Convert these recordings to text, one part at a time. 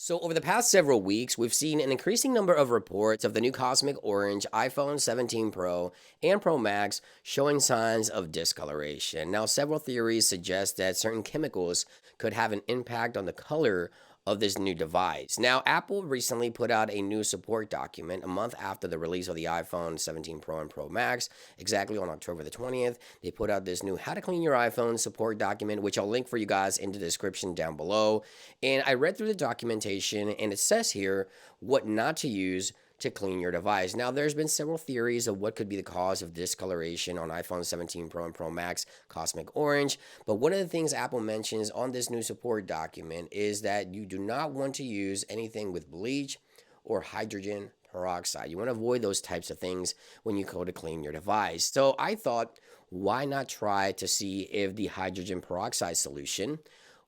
So, over the past several weeks, we've seen an increasing number of reports of the new Cosmic Orange iPhone 17 Pro and Pro Max showing signs of discoloration. Now, several theories suggest that certain chemicals could have an impact on the color of this new device. Now, Apple recently put out a new support document a month after the release of the iPhone 17 Pro and Pro Max, exactly on October the 20th. They put out this new How to Clean Your iPhone support document, which I'll link for you guys in the description down below. And I read through the documentation, and it says here what not to use to clean your device. Now, there's been several theories of what could be the cause of discoloration on iPhone 17 Pro and Pro Max Cosmic Orange, but one of the things Apple mentions on this new support document is that you do not want to use anything with bleach or hydrogen peroxide. You want to avoid those types of things when you go to clean your device. So I thought, why not try to see if the hydrogen peroxide solution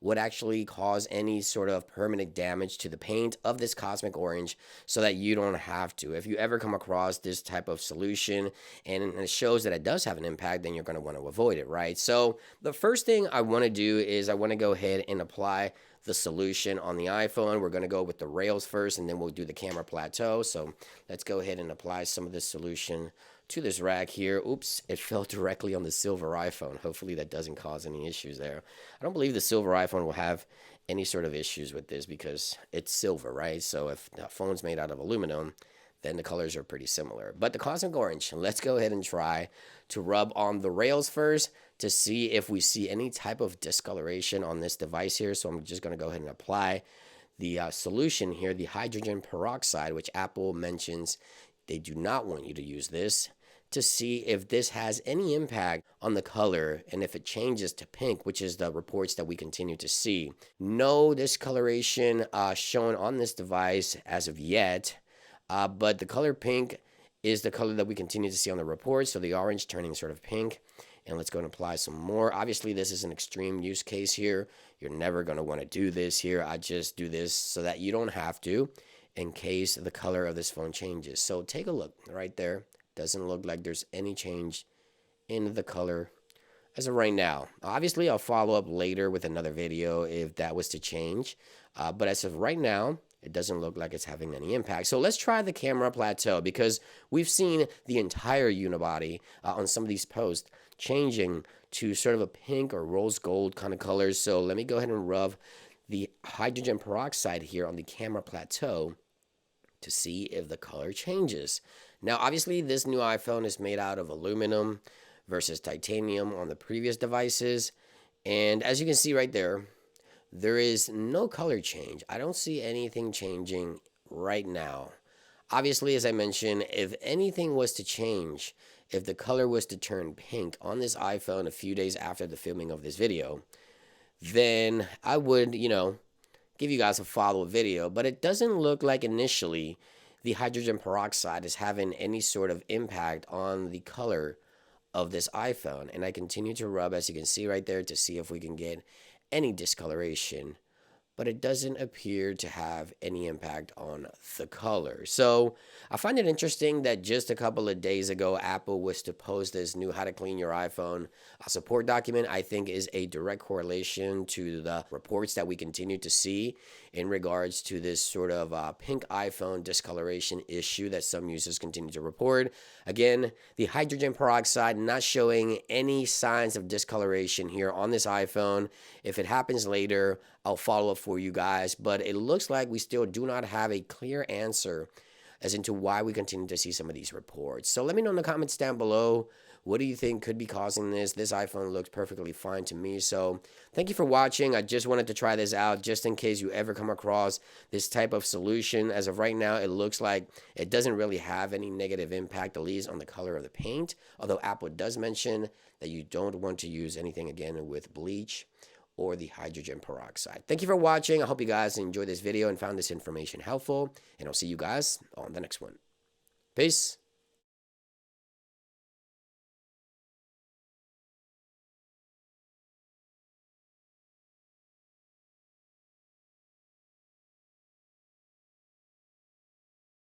would actually cause any sort of permanent damage to the paint of this Cosmic Orange so that you don't have to. If you ever come across this type of solution and it shows that it does have an impact, then you're going to want to avoid it, right? So the first thing I want to do is I want to go ahead and apply the solution on the iPhone. We're going to go with the rails first, and then we'll do the camera plateau. So let's go ahead and apply some of this solution to this rack here. Oops, it fell directly on the silver iPhone. Hopefully that doesn't cause any issues there. I don't believe the silver iPhone will have any sort of issues with this because it's silver, right? So if the phone's made out of aluminum, then the colors are pretty similar. But the Cosmic Orange, let's go ahead and try to rub on the rails first to see if we see any type of discoloration on this device here. So I'm just going to go ahead and apply the solution here, the hydrogen peroxide, which Apple mentions they do not want you to use this, to see if this has any impact on the color and if it changes to pink, which is the reports that we continue to see. No discoloration shown on this device as of yet, but the color pink is the color that we continue to see on the reports, so the orange turning sort of pink. And let's go and apply some more. Obviously, this is an extreme use case here. You're never going to want to do this here. I just do this so that you don't have to in case the color of this phone changes. So take a look right there. Doesn't look like there's any change in the color as of right now. Obviously, I'll follow up later with another video if that was to change. But as of right now, it doesn't look like it's having any impact. So let's try the camera plateau because we've seen the entire unibody on some of these posts changing to sort of a pink or rose gold kind of colors. So let me go ahead and rub the hydrogen peroxide here on the camera plateau to see if the color changes. Now, obviously, this new iPhone is made out of aluminum versus titanium on the previous devices. And as you can see right there, there is no color change. I don't see anything changing right now. Obviously, as I mentioned, if anything was to change, if the color was to turn pink on this iPhone a few days after the filming of this video, then I would, give you guys a follow-up video. But it doesn't look like initially the hydrogen peroxide is having any sort of impact on the color of this iPhone. And I continue to rub, as you can see right there, to see if we can get any discoloration, but it doesn't appear to have any impact on the color. So I find it interesting that just a couple of days ago, Apple was to post this new How to Clean Your iPhone support document. I think is a direct correlation to the reports that we continue to see in regards to this sort of pink iPhone discoloration issue that some users continue to report. Again, the hydrogen peroxide not showing any signs of discoloration here on this iPhone. If it happens later, I'll follow up for you guys, but it looks like we still do not have a clear answer as into why we continue to see some of these reports. So let me know in the comments down below, what do you think could be causing this? This iPhone looks perfectly fine to me. So thank you for watching. I just wanted to try this out just in case you ever come across this type of solution. As of right now, it looks like it doesn't really have any negative impact, at least on the color of the paint. Although Apple does mention that you don't want to use anything again with bleach or the hydrogen peroxide. Thank you for watching. I hope you guys enjoyed this video and found this information helpful. And I'll see you guys on the next one. Peace.